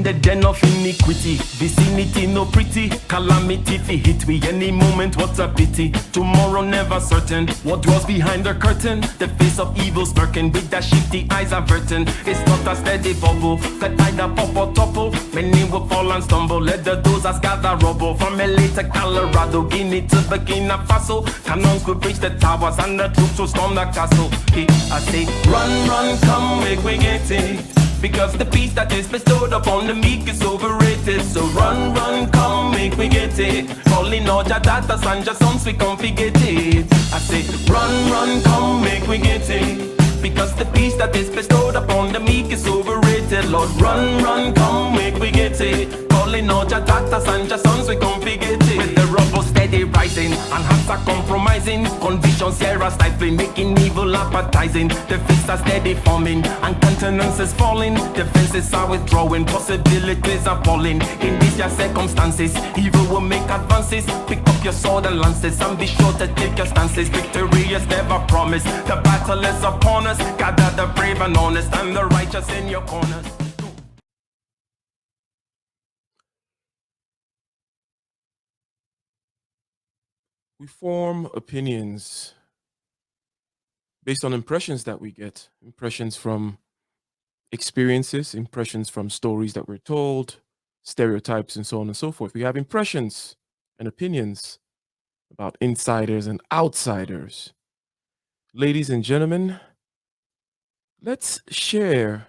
in the den of iniquity. Vicinity no pretty, calamity fi hit we any moment. What a pity. Tomorrow never certain. What dwells behind the curtain? The face of evil smirking with that shifty eyes averting. It's not a steady bubble, could either pop or topple. Many will fall and stumble. Let the dozers gather rubble. From LA to Colorado, Guinea to Burkina Faso. Cannons could breach the towers and the troops will storm the castle. I say, run, run, come, make we get it. Because the peace that is bestowed upon the meek is overrated. So run, run, come, make we get it. Calling all your daughters and your sons, we come forget it. I say, run, run, come, make we get it. Because the peace that is bestowed upon the meek is overrated. Lord, run, run, come, make we get it. Calling all your daughters and your sons, we come forget it. With the rubble steady rising, and hearts are compromising. Convictions here are stifling, making evil appetizing. The fists are steady forming, and countenance is falling. Defenses are withdrawing, possibilities are falling. In these your circumstances, evil will make advances. Pick up your sword and lances, and be sure to take your stances. Victory is never promised, the battle is upon us. Gather the brave and honest, and the righteous in your corners. We form opinions based on impressions that we get, impressions from experiences, impressions from stories that we're told, stereotypes, and so on and so forth. We have impressions and opinions about insiders and outsiders. Ladies and gentlemen, let's share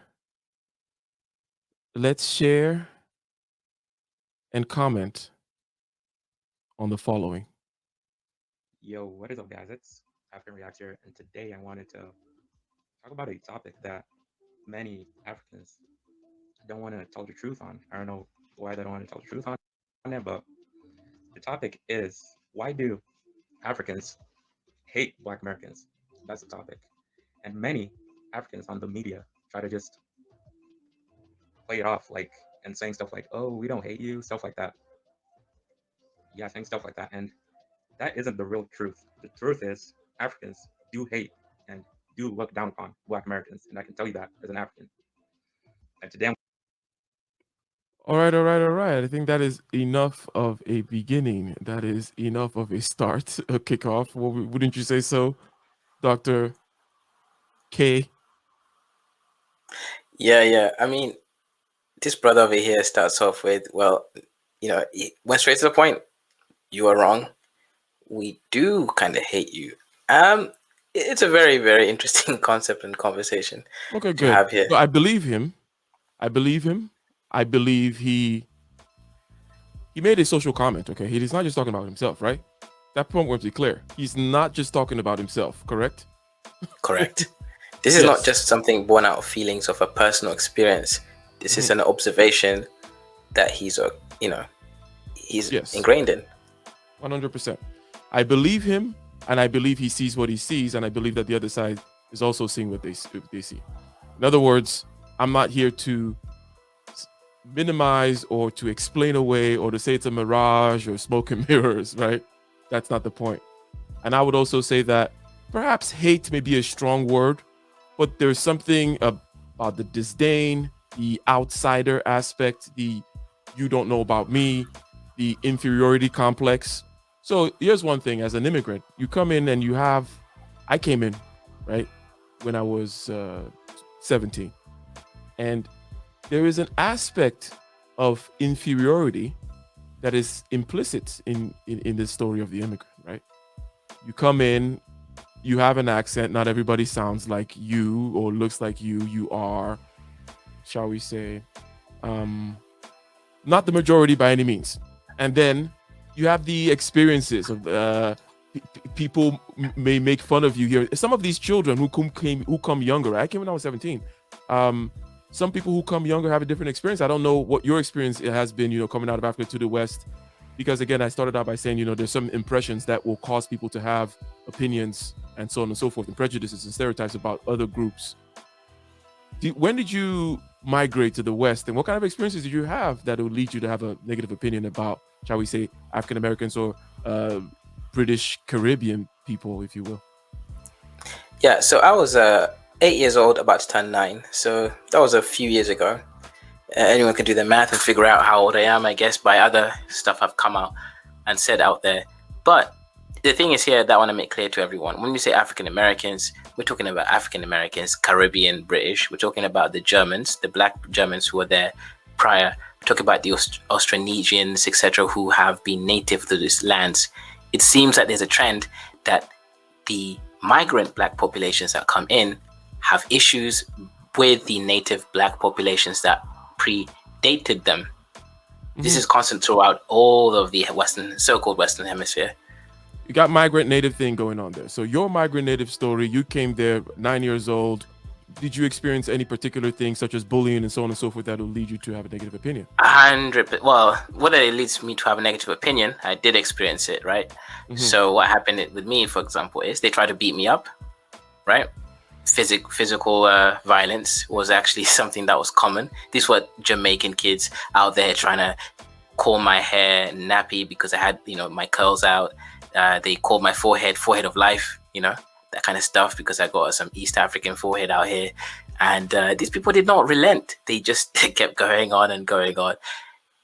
and comment on the following. Yo, what is up, guys? It's African Reacts here, and today I wanted to talk about a topic that many Africans don't want to tell the truth on. I don't know why they don't want to tell the truth on it, but the topic is, why do Africans hate Black Americans? That's the topic. And many Africans on the media try to just play it off, like, and saying stuff like, oh, we don't hate you, stuff like that. Yeah, saying stuff like that. And that isn't the real truth. The truth is, Africans do hate and do look down upon Black Americans. And I can tell you that as an African. And today I'm All right, all right, all right. I think that is enough of a beginning. That is enough of a start, a kickoff. Wouldn't you say so, Dr. K? Yeah. I mean, this brother over here starts off with, well, he went straight to the point. You are wrong. We do kind of hate you. It's a very, very interesting concept and conversation. Okay, to have good. here. So I believe him. I believe he made a social comment. Okay, he's not just talking about himself, right? That point was clear. He's not just talking about himself, correct? Correct. This is Yes. not just something born out of feelings of a personal experience. This is an observation that he's Yes. ingrained in. 100%. I believe him, and I believe he sees what he sees, and I believe that the other side is also seeing what they see. In other words, I'm not here to minimize or to explain away or to say it's a mirage or smoke and mirrors, right? That's not the point. And I would also say that perhaps hate may be a strong word, but there's something about the disdain, the outsider aspect, the you don't know about me, the inferiority complex. So here's one thing: as an immigrant, you come in and I came in, right, when I was 17, and there is an aspect of inferiority that is implicit in the story of the immigrant, right? You come in, you have an accent. Not everybody sounds like you or looks like you. You are, shall we say, not the majority by any means. And then you have the experiences of people may make fun of you here. Some of these children who come younger. I came when I was 17. Some people who come younger have a different experience. I don't know what your experience has been, coming out of Africa to the West. Because again, I started out by saying, there's some impressions that will cause people to have opinions and so on and so forth, and prejudices and stereotypes about other groups. When did you migrate to the West, and what kind of experiences did you have that will lead you to have a negative opinion about, shall we say, African Americans or British Caribbean people, if you will? Yeah, so I was 8 years old, about to turn 9. So that was a few years ago. anyone can do the math and figure out how old I am, I guess, by other stuff I've come out and said out there. But the thing is here that I want to make clear to everyone. When we say African Americans, we're talking about African Americans, Caribbean, British. We're talking about the Germans, the black Germans who were there prior. We're talking about the Austronesians, etc., who have been native to these lands. It seems that there's a trend that the migrant black populations that come in have issues with the native black populations that predated them. This is constant throughout all of the so-called Western Hemisphere. You got migrant native thing going on there. So your migrant native story, you came there 9 years old. Did you experience any particular things such as bullying and so on and so forth that will lead you to have a negative opinion? 100%. Well, whether it leads me to have a negative opinion, I did experience it, right? So what happened with me, for example, is they tried to beat me up, right? Physical violence was actually something that was common. These were Jamaican kids out there trying to call my hair nappy because I had, my curls out. They called my forehead of life, that kind of stuff, because I got some East African forehead out here. And these people did not relent. They just kept going on and going on.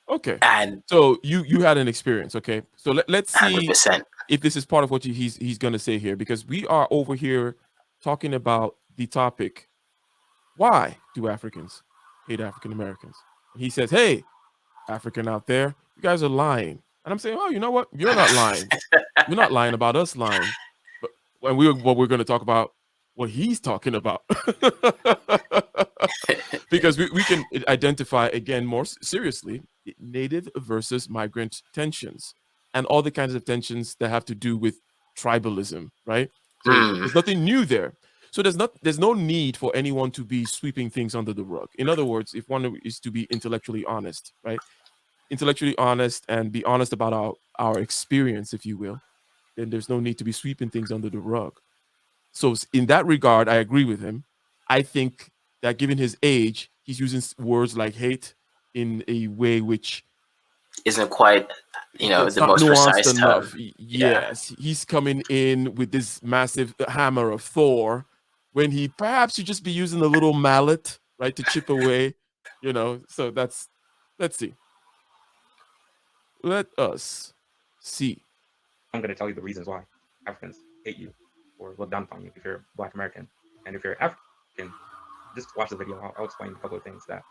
Okay. And so you had an experience. Okay. So let's see 100%. if this is part of what he's going to say here, because we are over here talking about the topic, why do Africans hate African Americans? He says, hey, African out there, you guys are lying. And I'm saying, oh, you know what? You're not lying. You're not lying about us lying. But when we're going to talk about what he's talking about. Because we can identify, again, more seriously, native versus migrant tensions and all the kinds of tensions that have to do with tribalism, right? So there's nothing new there. So there's no need for anyone to be sweeping things under the rug. In other words, if one is to be intellectually honest, right? Intellectually honest and be honest about our experience, if you will, then there's no need to be sweeping things under the rug. So in that regard, I agree with him. I think that given his age, he's using words like hate in a way which isn't quite, the most precise enough. term. Yes, he's coming in with this massive hammer of Thor when he perhaps should just be using a little mallet, right, to chip away, So let's see. Let us see. I'm going to tell you the reasons why Africans hate you or look down upon you if you're Black American. And if you're African, just watch the video. I'll explain a couple of things that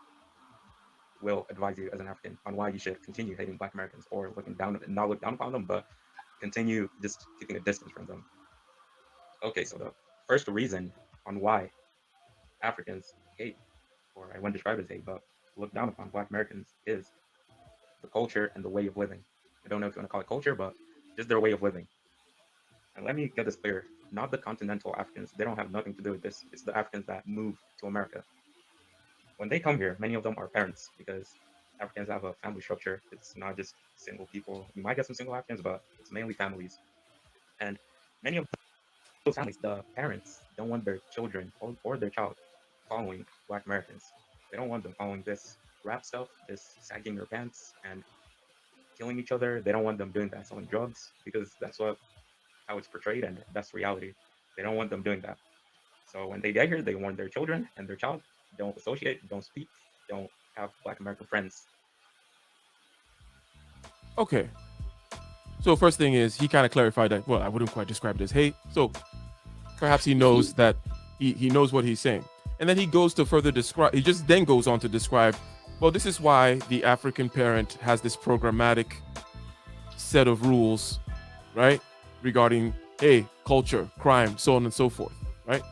will advise you as an African on why you should continue hating Black Americans or not look down upon them, but continue just keeping a distance from them. Okay, so the first reason on why Africans hate, or I wouldn't describe it as hate, but look down upon Black Americans is the culture and the way of living. I don't know if you want to call it culture, but just their way of living. And let me get this clear. Not the continental Africans. They don't have nothing to do with this. It's the Africans that move to America. When they come here, many of them are parents because Africans have a family structure. It's not just single people. You might get some single Africans, but it's mainly families. And many of those families, the parents don't want their children or their child following Black Americans. They don't want them following this rap stuff, this sagging their pants and killing each other. They don't want them doing that, selling drugs, because that's how it's portrayed, and that's reality. They don't want them doing that. So when they get here, they warn their children and their child, don't associate, don't speak, don't have Black American friends. Okay. So first thing is, he kind of clarified that, well, I wouldn't quite describe it as hate. So perhaps he knows that he knows what he's saying. And then he goes to further describe, he just then goes on to describe, well, this is why the African parent has this programmatic set of rules, right? Regarding, hey, culture, crime, so on and so forth, right?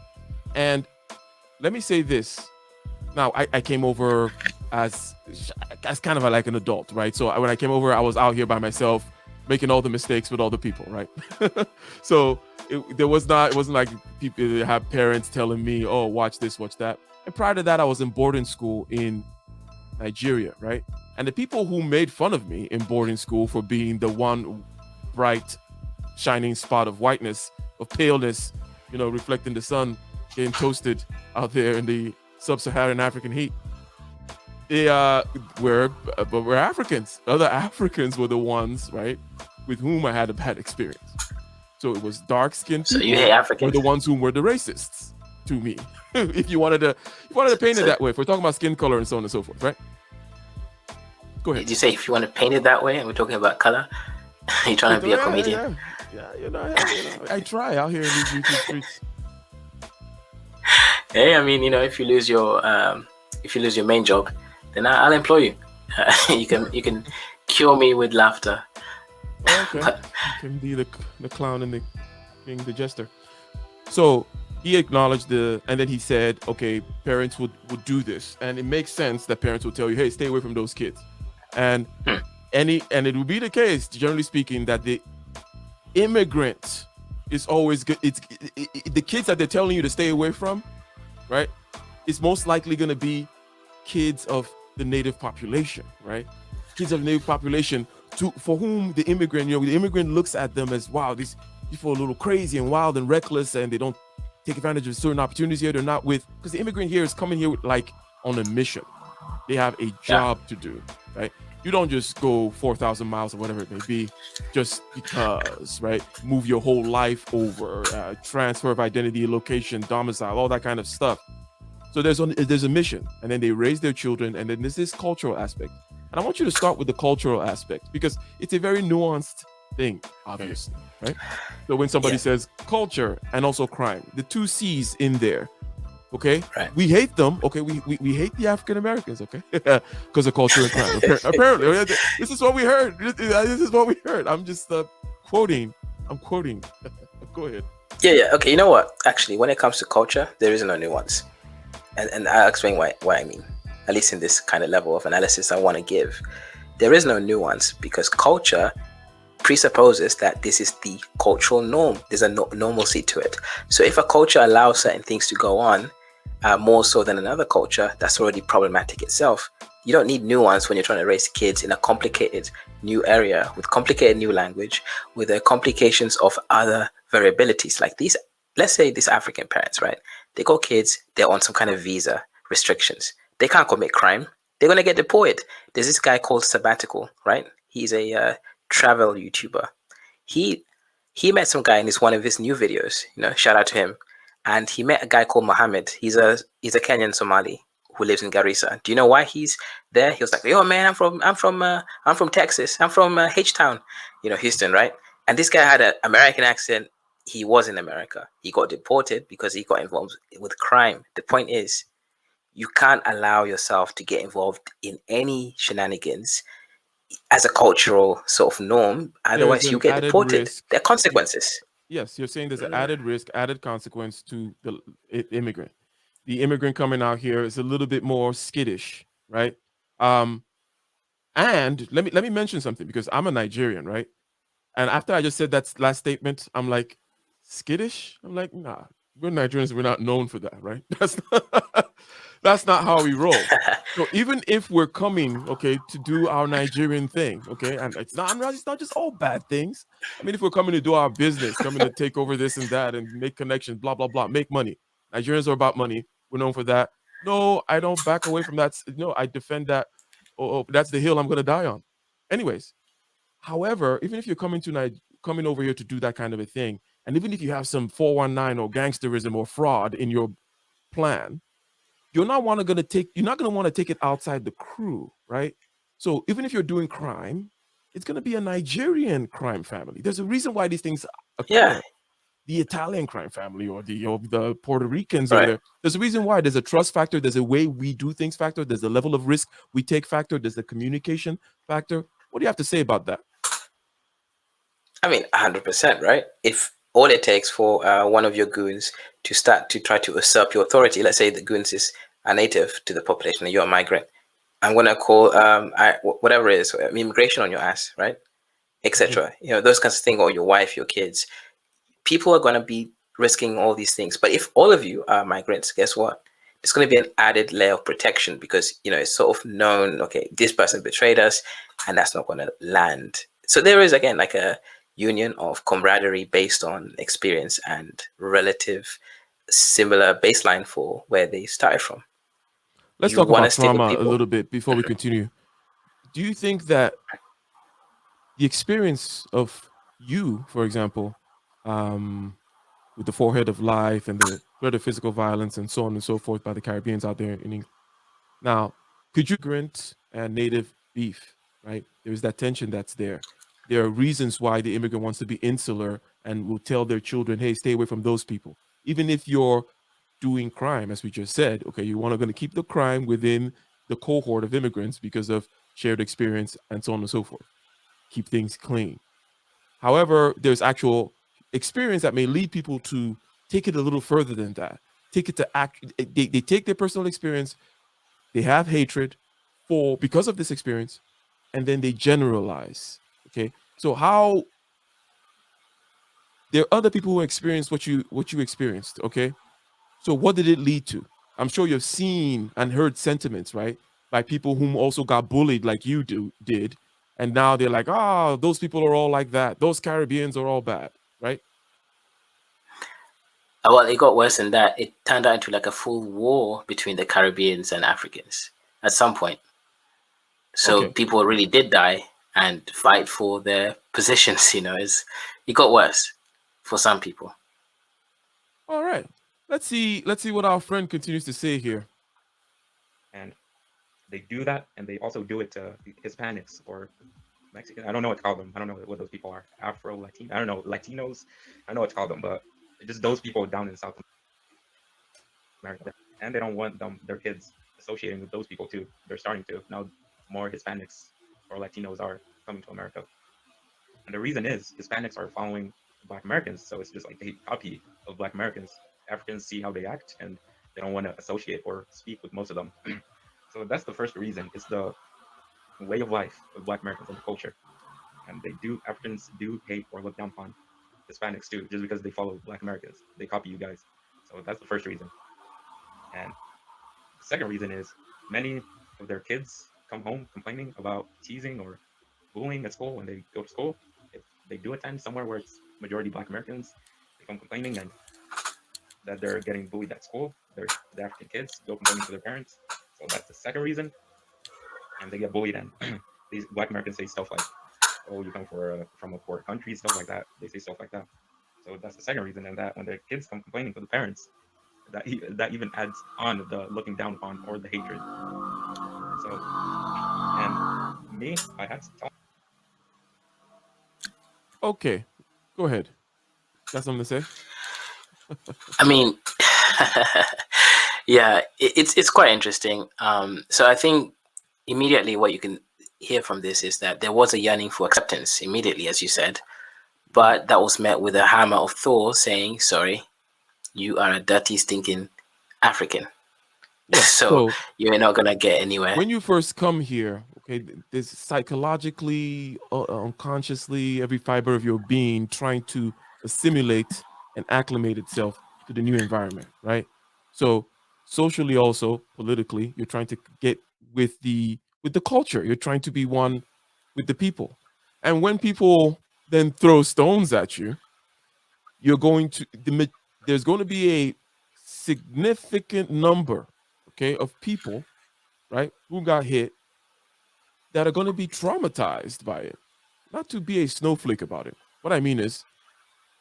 And let me say this. Now, I came over as kind of like an adult, right? So when I came over, I was out here by myself, making all the mistakes with all the people, right? So it wasn't like people have parents telling me, oh, watch this, watch that. And prior to that, I was in boarding school in Nigeria, right? And the people who made fun of me in boarding school for being the one bright, shining spot of whiteness, of paleness, reflecting the sun, getting toasted out there in the sub-Saharan African heat. They were Africans. Other Africans were the ones, right, with whom I had a bad experience. So it was dark-skinned people. So you hate Africans? Were the ones who were the racists to me. If you wanted to paint it that way, if we're talking about skin color and so on and so forth, right? Go Did ahead. you say if you want to paint it that way, and we're talking about color? You're trying to be a comedian. I try out here in these YouTube streets. Hey, I mean, if you lose your main job, then I'll employ you. You can cure me with laughter. Okay, you can be the clown and the jester. So he acknowledged and then he said, okay, parents would do this, and it makes sense that parents will tell you, hey, stay away from those kids, and it will be the case, generally speaking, that the immigrant is always good. It's the kids that they're telling you to stay away from, right? It's most likely going to be kids of the native population, right? Kids of the native population for whom the immigrant looks at them as, wow, these people are a little crazy and wild and reckless, and they don't take advantage of certain opportunities here. They're not because the immigrant here is coming here like on a mission. They have a job to do, right? You don't just go 4,000 miles or whatever it may be, just because, right? Move your whole life over, transfer of identity, location, domicile, all that kind of stuff. So there's a mission, and then they raise their children, and then there's this cultural aspect. And I want you to start with the cultural aspect, because it's a very nuanced thing, obviously, right? So when somebody says culture and also crime, the two C's in there, okay? Right. We hate them, okay? We hate the African Americans, okay? Because of culture and crime. Apparently, this is what we heard. This is what we heard. I'm just quoting. I'm quoting. Go ahead. Yeah. Okay, you know what? Actually, when it comes to culture, there is no nuance. And I'll explain why I mean. At least in this kind of level of analysis I want to give. There is no nuance, because culture presupposes that this is the cultural norm. There's a normalcy to it. So if a culture allows certain things to go on more so than another culture, that's already problematic itself. You don't need nuance when you're trying to raise kids in a complicated new area with complicated new language, with the complications of other variabilities like these. Let's say these African parents, right? They got kids, they're on some kind of visa restrictions. They can't commit crime. They're going to get deported. There's this guy called Sabbatical, right? He's a travel YouTuber. He met some guy in one of his new videos, shout out to him. And he met a guy called Mohammed. He's a Kenyan Somali who lives in Garissa. Do you know why he's there? He was like, yo man, I'm from Texas. I'm from H-Town, Houston, right? And this guy had an American accent. He was in America. He got deported because he got involved with crime. The point is, you can't allow yourself to get involved in any shenanigans as a cultural sort of norm. Otherwise, you get deported. Risk. There are consequences. Yes, you're saying there's an added risk, added consequence to the immigrant. The immigrant coming out here is a little bit more skittish, right? And let me mention something, because I'm a Nigerian, right? And after I just said that last statement, I'm like, skittish? I'm like, nah, we're Nigerians. We're not known for that, right? That's not how we roll. So even if we're coming, okay, to do our Nigerian thing, okay, and it's not just all bad things. I mean, if we're coming to do our business, coming to take over this and that and make connections, blah, blah, blah, make money. Nigerians are about money. We're known for that. No, I don't back away from that. No, I defend that. Oh, that's the hill I'm going to die on. Anyways, however, even if you're coming over here to do that kind of a thing, and even if you have some 419 or gangsterism or fraud in your plan, you're not going to want to take it outside the crew, right? So even if you're doing crime, it's going to be a Nigerian crime family. There's a reason why these things occur. Yeah. The Italian crime family or the Puerto Ricans right. over there. There's a reason why. There's a trust factor. There's a way we do things factor. There's a level of risk we take factor. There's a communication factor. What do you have to say about that? I mean, 100%, right? If all it takes for one of your goons to start to try to usurp your authority, let's say the goons is a native to the population and you're a migrant, I'm going to call whatever it is, immigration on your ass, right? Etc. Those kinds of things, or your wife, your kids. People are going to be risking all these things. But if all of you are migrants, guess what? There's going to be an added layer of protection, because, it's sort of known, okay, this person betrayed us and that's not going to land. So there is, again, like a union of camaraderie based on experience and relative similar baseline for where they started from. Let's talk about trauma a little bit before we continue. Do you think that the experience of you, for example, with the forehead of life and the threat of physical violence and so on and so forth by the Caribbeans out there in England, now, could you grant native beef right? There's that tension that's there. There are reasons why the immigrant wants to be insular and will tell their children, hey, stay away from those people. Even if you're doing crime, as we just said, okay, you want to going to keep the crime within the cohort of immigrants because of shared experience and so on and so forth. Keep things clean. However, there's actual experience that may lead people to take it a little further than that. Take it to act. They take their personal experience, they have hatred because of this experience, and then they generalize. Okay, so how there are other people who experienced what you experienced. Okay, so what did it lead to? I'm sure you've seen and heard sentiments, right, by people whom also got bullied like you did, and now they're like, oh, those people are all like that. Those Caribbeans are all bad, right? Well, it got worse than that. It turned out into like a full war between the Caribbeans and Africans at some point. So Okay. people really did die and fight for their positions. It got worse for some people. All right. Let's see what our friend continues to say here. And they do that, and they also do it to Hispanics or Mexican. I don't know what to call them. I don't know what those people are. Afro, Latino. I don't know. Latinos. I don't know what to call them, but just those people down in South America. And they don't want their kids associating with those people too. They're starting to. Now more Hispanics or Latinos are coming to America. And the reason is Hispanics are following Black Americans. So it's just like they copy of Black Americans. Africans see how they act and they don't want to associate or speak with most of them. So that's the first reason. It's the way of life of Black Americans and the culture. And Africans do hate or look down upon Hispanics too, just because they follow Black Americans. They copy you guys. So that's the first reason. And the second reason is many of their kids come home complaining about teasing or bullying at school when they go to school. If they do attend somewhere where it's majority Black Americans, they come complaining and that they're getting bullied at school. The African kids go complaining to their parents. So that's the second reason. And they get bullied, and these Black Americans say stuff like, oh, you come from a poor country, stuff like that. They say stuff like that. So that's the second reason, and that when their kids come complaining to the parents, that even adds on the looking down upon or the hatred. So, and me, I had to tell. Okay, go ahead. Got something to say? I mean, yeah, it's quite interesting. So I think immediately what you can hear from this is that there was a yearning for acceptance immediately, as you said, but that was met with a hammer of Thor saying, sorry, you are a dirty, stinking African. Yeah, So you're not going to get anywhere. when you first come here, okay, there's psychologically, unconsciously, every fiber of your being trying to assimilate and acclimate itself to the new environment, right? So socially, also politically, you're trying to get with the culture. You're trying to be one with the people, and when people then throw stones at you, you're going to there's going to be a significant number, okay, of people, right, who got hit that are going to be traumatized by it. Not to be a snowflake about it. What I mean is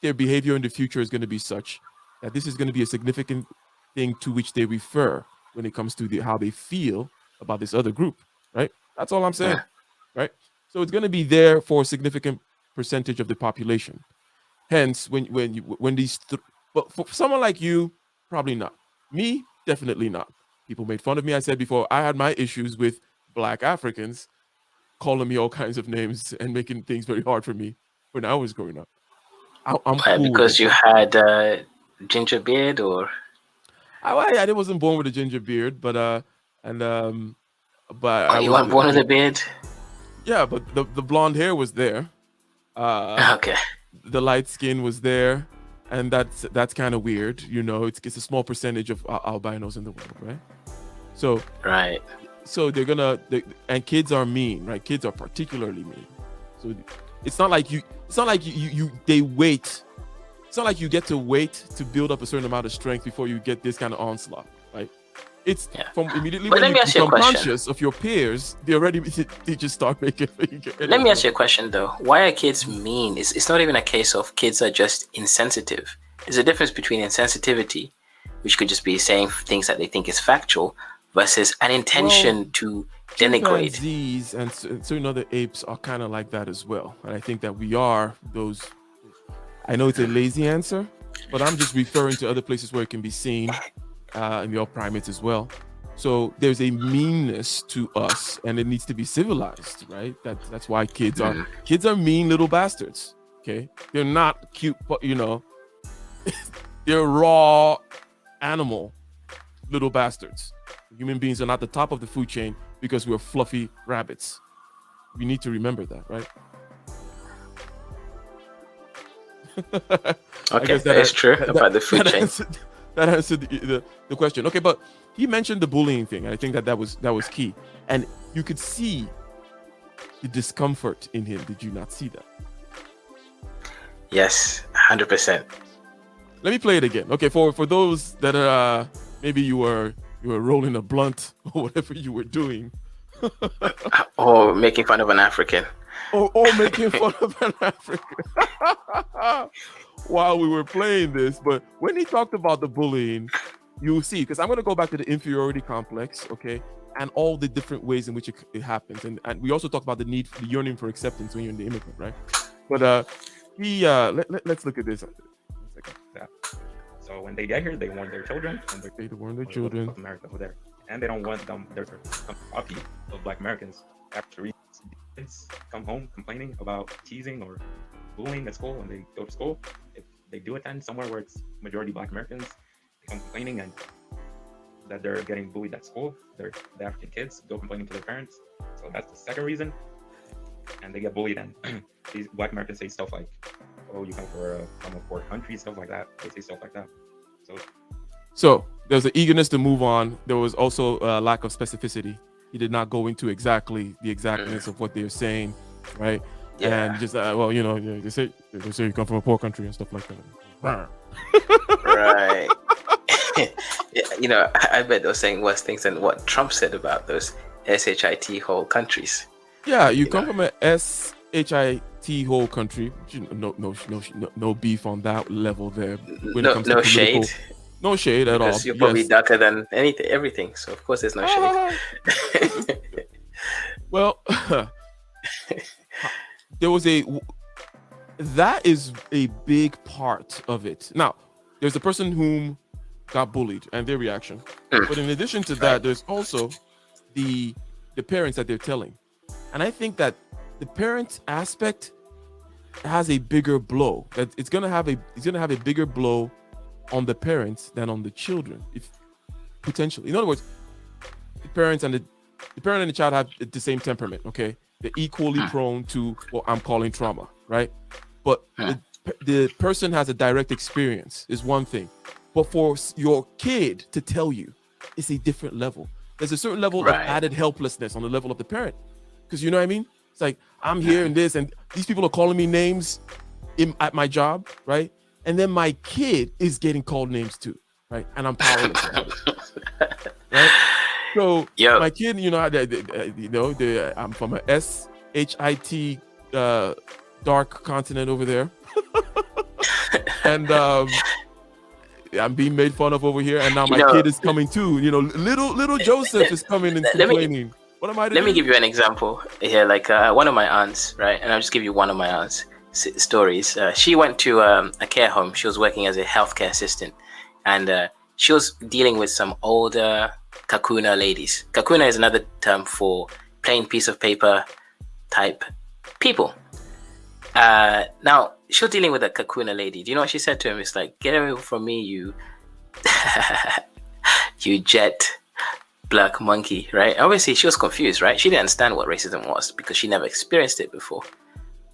their behavior in the future is going to be such that this is going to be a significant thing to which they refer when it comes to how they feel about this other group, right? That's all I'm saying, right? So it's going to be there for a significant percentage of the population. Hence, when these, but for someone like you, probably not. Me, definitely not. People made fun of me. I said before, I had my issues with Black Africans calling me all kinds of names and making things very hard for me when I was growing up. I'm cool because you had ginger beard, or I wasn't born with a ginger beard, but I you was weren't born with a beard? yeah, but the blonde hair was there. Okay. The light skin was there, and that's kind of weird. It's a small percentage of albinos in the world, right? So Right. so and kids are mean, right? Kids are particularly mean. So it's not like you they wait. It's not like you get to wait to build up a certain amount of strength before you get this kind of onslaught, right? It's from immediately But when let me you ask you a become question. conscious of your peers, they just start making. Let me ask you a question though. Why are kids mean? It's not even a case of kids are just insensitive. There's a difference between insensitivity, which could just be saying things that they think is factual, versus an intention to denigrate. chimpanzees and certain other apes are kind of like that as well, and I think that we are those. I know it's a lazy answer, but I'm just referring to other places where it can be seen in the primates as well. So there's a meanness to us, and it needs to be civilized, right? That's why kids are mean little bastards. Okay, they're not cute, but they're raw animal little bastards. Human beings are not the top of the food chain because we're fluffy rabbits. We need to remember that, right? Okay, that's true about the food chain. That answered the question. Okay, but he mentioned the bullying thing, and I think that was key. And you could see the discomfort in him. Did you not see that? Yes, 100%. Let me play it again. Okay, for those that are maybe you were rolling a blunt or whatever you were doing, or making fun of an African, or making fun of an African while we were playing this. But when he talked about the bullying, you'll see, because I'm going to go back to the inferiority complex, okay, and all the different ways in which it happens, and we also talked about the yearning for acceptance when you're in the immigrant, right? But let's look at this. Yeah. So when they get here, they warn their children. And they warn their children. Of America over there, and they don't want them. There's a copy of Black Americans after kids come home complaining about teasing or bullying at school when they go to school. If they do attend somewhere where it's majority Black Americans, they come complaining and that they're getting bullied at school. The African kids go complaining to their parents. So that's the second reason. And they get bullied, and these Black Americans say stuff like, "Oh, you come from a poor country," stuff like that. They say stuff like that. So there's an eagerness to move on. There was also a lack of specificity. He did not go into exactly the exactness of what they're saying, right? Yeah. And just they say you come from a poor country and stuff like that. Right. Yeah, I bet they're saying worse things than what Trump said about those SHIT whole countries. Yeah, you come from a SHIT whole country. No beef on that level there. No shade. No shade at all. You're probably darker than everything. So of course there's no shade. Well, that is a big part of it. Now, there's the person whom got bullied and their reaction. But in addition to that, there's also the parents that they're telling. And I think that the parent aspect has a bigger blow. That it's gonna have a bigger blow on the parents than on the children, if potentially. In other words, the parent and the child have the same temperament. Okay, they're equally prone to what I'm calling trauma, right? But the person has a direct experience is one thing, but for your kid to tell you, it's a different level. There's a certain level of added helplessness on the level of the parent, because you know what I mean. It's like, I'm here and this, and these people are calling me names at my job, right? And then my kid is getting called names too, right? And I'm powerless, right? So my kid, I'm from a SHIT dark continent over there, and I'm being made fun of over here, and now my kid is coming too. Little Joseph is coming and complaining. What am I to do? Let me give you an example here. Like one of my aunts, right? And I'll just give you one of my aunts' stories. She went to a care home. She was working as a healthcare assistant, and she was dealing with some older kakuna ladies. Kakuna is another term for plain piece of paper type people. Now, she was dealing with a kakuna lady. Do you know what she said to him? It's like, "Get away from me, you you jet black monkey," right? Obviously, she was confused, right? She didn't understand what racism was because she never experienced it before.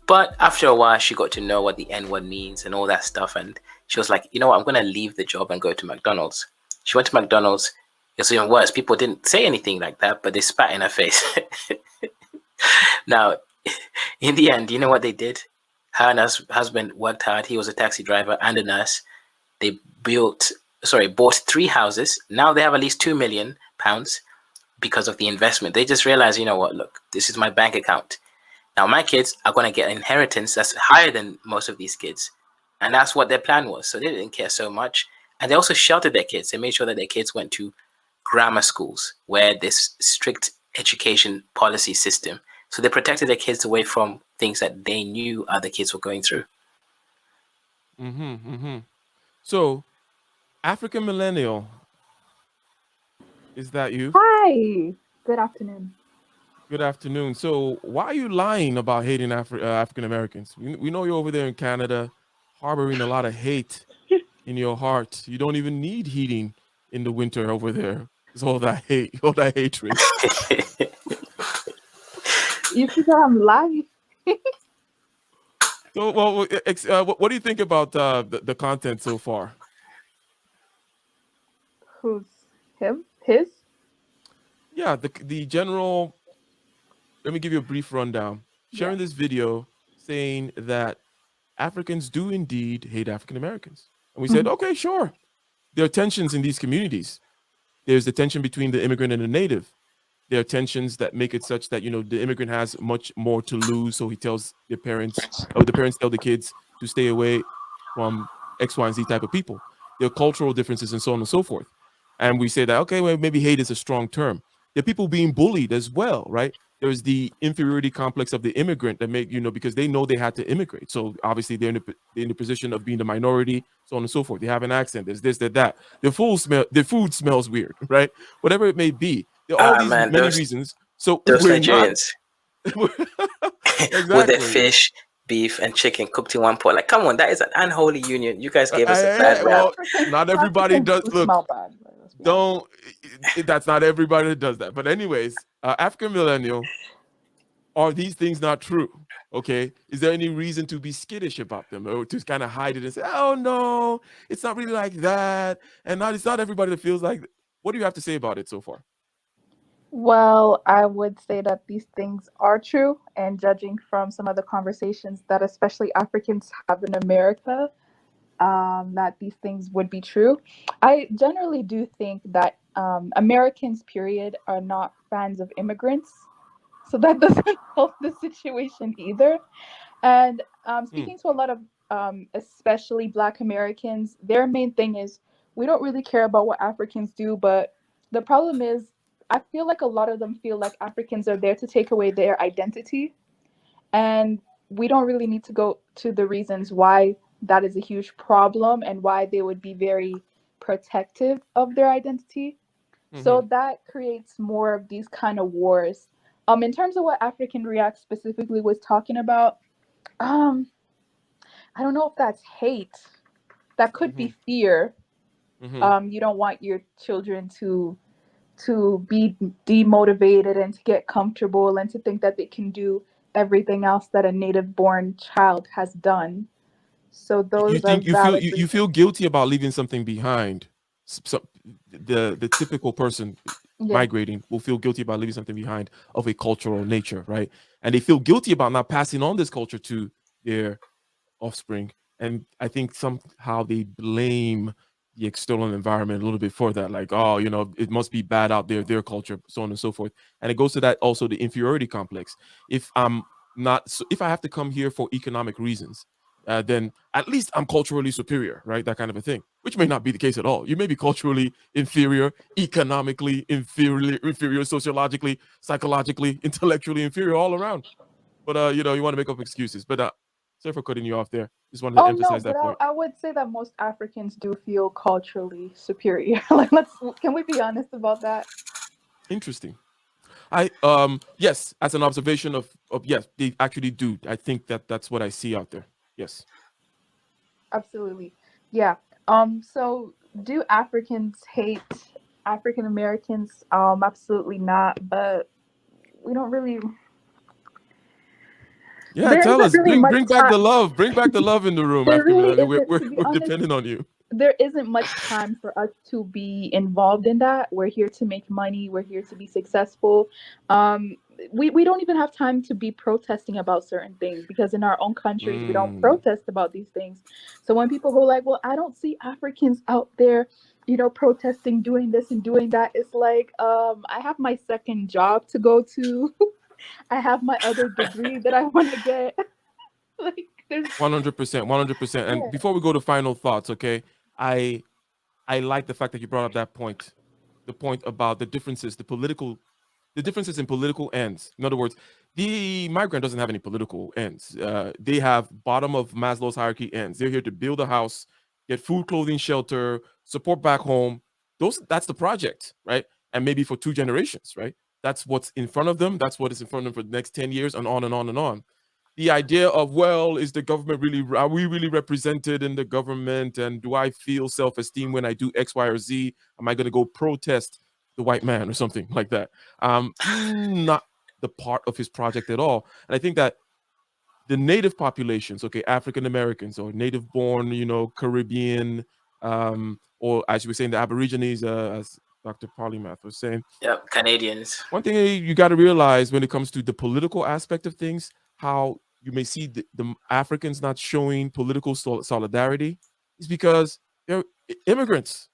But after a while, she got to know what the N-word means and all that stuff. And she was like, you know what? I'm going to leave the job and go to McDonald's. She went to McDonald's. It was even worse. People didn't say anything like that, but they spat in her face. Now, in the end, you know what they did? Her and her husband worked hard. He was a taxi driver and a nurse. They bought 3 houses. Now they have at least £2 million because of the investment. They just realized, you know what? Look, this is my bank account. Now my kids are going to get an inheritance that's higher than most of these kids. And that's what their plan was. So they didn't care so much. And they also sheltered their kids. They made sure that their kids went to grammar schools where this strict education policy system. So they protected their kids away from things that they knew other kids were going through. So, African millennial, is that you? Hi. Good afternoon. Good afternoon. So, why are you lying about hating African Americans? We know you're over there in Canada, harboring a lot of hate in your heart. You don't even need heating in the winter over there. It's all that hate, all that hatred. You think I'm lying? So, well, what do you think about the content so far? Who's him? His? Yeah, the general. Let me give you a brief rundown. Sharing this video saying that Africans do indeed hate African Americans, and we said, okay, sure. There are tensions in these communities. There's the tension between the immigrant and the native. There are tensions that make it such that, you know, the immigrant has much more to lose, so he tells the parents, or the parents tell the kids to stay away from X, Y, and Z type of people. There are cultural differences and so on and so forth. And we say that, okay, well, maybe hate is a strong term. There are people being bullied as well, right? There's the inferiority complex of the immigrant that make, you know, because they know they had to immigrate. So obviously they're in the position of being the minority, so on and so forth. They have an accent, there's this, that. Their food smells weird, right? Whatever it may be. There are all these many reasons. So those we're Nigerians exactly. with their fish, beef, and chicken cooked in one pot. Like, come on, that is an unholy union. You guys gave us a bad rap. Well, not everybody does. Look, Smell bad. don't. That's not everybody that does that. But anyways, African millennial, are these things not true? Okay, is there any reason to be skittish about them, or to kind of hide it and say, "Oh no, it's not really like that," and it's not everybody that feels like. What do you have to say about it so far? Well, I would say that these things are true, and judging from some of the conversations that especially Africans have in America, that these things would be true. I generally do think that Americans, period, are not fans of immigrants. So that doesn't help the situation either. And speaking to a lot of, especially Black Americans, their main thing is we don't really care about what Africans do. But the problem is, I feel like a lot of them feel like Africans are there to take away their identity. And we don't really need to go to the reasons why that is a huge problem and why they would be very protective of their identity. So that creates more of these kind of wars. In terms of what African React specifically was talking about, I don't know if that's hate. That could be fear. You don't want your children to be demotivated and to get comfortable and to think that they can do everything else that a native born child has done. So those you think are you feel guilty about leaving something behind. So the typical person migrating will feel guilty about leaving something behind of a cultural nature, right? And they feel guilty about not passing on this culture to their offspring. And I think somehow they blame the external environment a little bit for that, like, oh, you know, it must be bad out there, their culture, so on and so forth. And it goes to that also, the inferiority complex. If I have to come here for economic reasons, then at least I'm culturally superior, right? That kind of a thing, which may not be the case at all. You may be culturally inferior, economically inferior, sociologically, psychologically, intellectually inferior, all around. But you know, you want to make up excuses. But sorry for cutting you off there. Just wanted to emphasize that point. I would say that most Africans do feel culturally superior. Can we be honest about that? Interesting. Yes, as an observation of yes, they actually do. I think that's what I see out there. Yes. Absolutely. Yeah. So do Africans hate African Americans? Absolutely not. But we don't really. Yeah, tell us. Bring back the love. Bring back the love in the room. We're depending on you. There isn't much time for us to be involved in that. We're here to make money. We're here to be successful. We don't even have time to be protesting about certain things because in our own countries, we don't protest about these things. So when people go like, well, I don't see Africans out there, you know, protesting, doing this and doing that. It's like, I have my second job to go to. I have my other degree that I want to get. Like, there's 100%. And before we go to final thoughts, okay, I like the fact that you brought up that point, the point about the differences, the political The difference is in political ends. In other words, the migrant doesn't have any political ends. They have bottom of Maslow's hierarchy ends. They're here to build a house, get food, clothing, shelter, support back home. That's the project, right? And maybe for 2 generations, right? That's what's in front of them. That's what is in front of them for the next 10 years, and on and on and on. The idea of, well, is the government really, are we really represented in the government? And do I feel self-esteem when I do X, Y, or Z? Am I going to go protest the white man or something like that? Not the part of his project at all. And I think that the native populations, okay, African Americans or native born, Caribbean, or as you were saying, the Aborigines, as Dr. Polymath was saying. Yep, Canadians. One thing you got to realize when it comes to the political aspect of things, how you may see the Africans not showing political solidarity is because they're immigrants.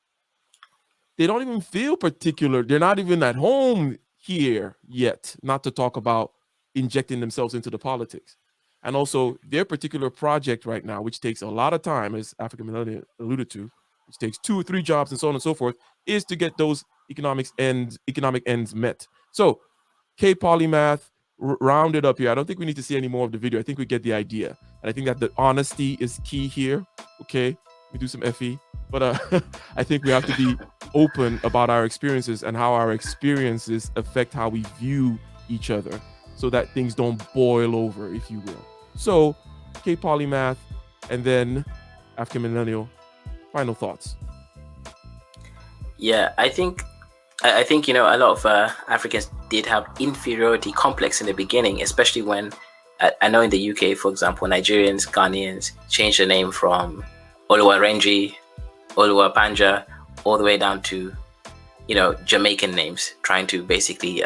They don't even feel particular. They're not even at home here yet, not to talk about injecting themselves into the politics. And also their particular project right now, which takes a lot of time, as African Millennial alluded to, which takes 2 or 3 jobs and so on and so forth, is to get those economic ends met. So K Polymath, round it up here. I don't think we need to see any more of the video. I think we get the idea. And I think that the honesty is key here. Okay, we do some FE. But I think we have to be open about our experiences and how our experiences affect how we view each other, so that things don't boil over, if you will. So, K Polymath, and then African Millennial, final thoughts. Yeah, I think a lot of Africans did have inferiority complex in the beginning, especially when I know in the UK, for example, Nigerians, Ghanaians changed the name from Oluwarenji, Oluwapanja, all the way down to, Jamaican names, trying to basically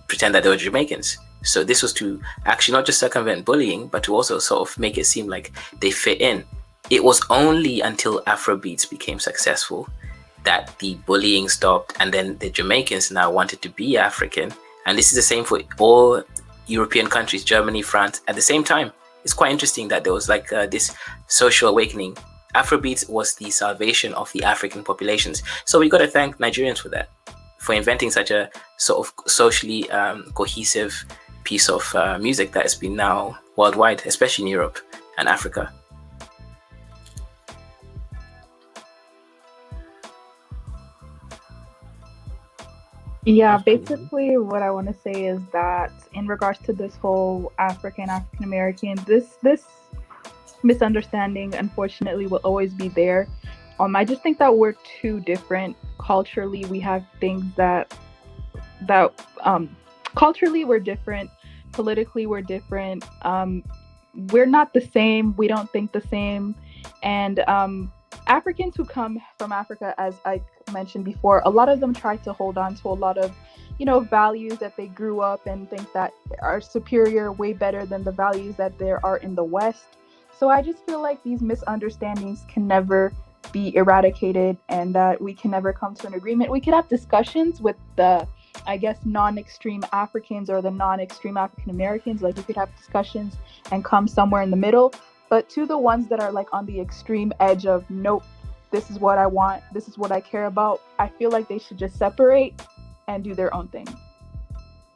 pretend that they were Jamaicans. So this was to actually not just circumvent bullying, but to also sort of make it seem like they fit in. It was only until Afrobeats became successful that the bullying stopped, and then the Jamaicans now wanted to be African. And this is the same for all European countries, Germany, France, at the same time. It's quite interesting that there was like this social awakening. Afrobeats was the salvation of the African populations. So we got to thank Nigerians for that, for inventing such a sort of socially cohesive piece of music that has been now worldwide, especially in Europe and Africa. Yeah, basically what I want to say is that in regards to this whole African American, this misunderstanding unfortunately will always be there. I just think that we're too different culturally. We have things that culturally we're different, politically we're different. We're not the same. We don't think the same. And Africans who come from Africa, as I mentioned before, a lot of them try to hold on to a lot of, values that they grew up and think that are superior, way better than the values that there are in the West. So I just feel like these misunderstandings can never be eradicated, and that we can never come to an agreement. We could have discussions with the, I guess, non-extreme Africans or the non-extreme African Americans. Like, we could have discussions and come somewhere in the middle. But to the ones that are like on the extreme edge of, nope, this is what I want, this is what I care about, I feel like they should just separate and do their own thing.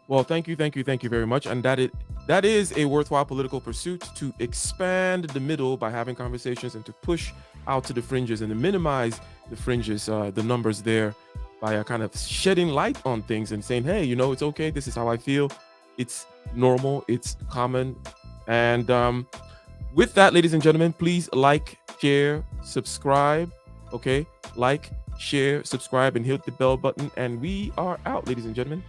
Well, thank you very much. And that is a worthwhile political pursuit, to expand the middle by having conversations and to push out to the fringes and to minimize the fringes, the numbers there, by kind of shedding light on things and saying, hey, it's okay. This is how I feel. It's normal. It's common. And with that, ladies and gentlemen, please like, share, subscribe. Okay, like, share, subscribe, and hit the bell button. And we are out, ladies and gentlemen.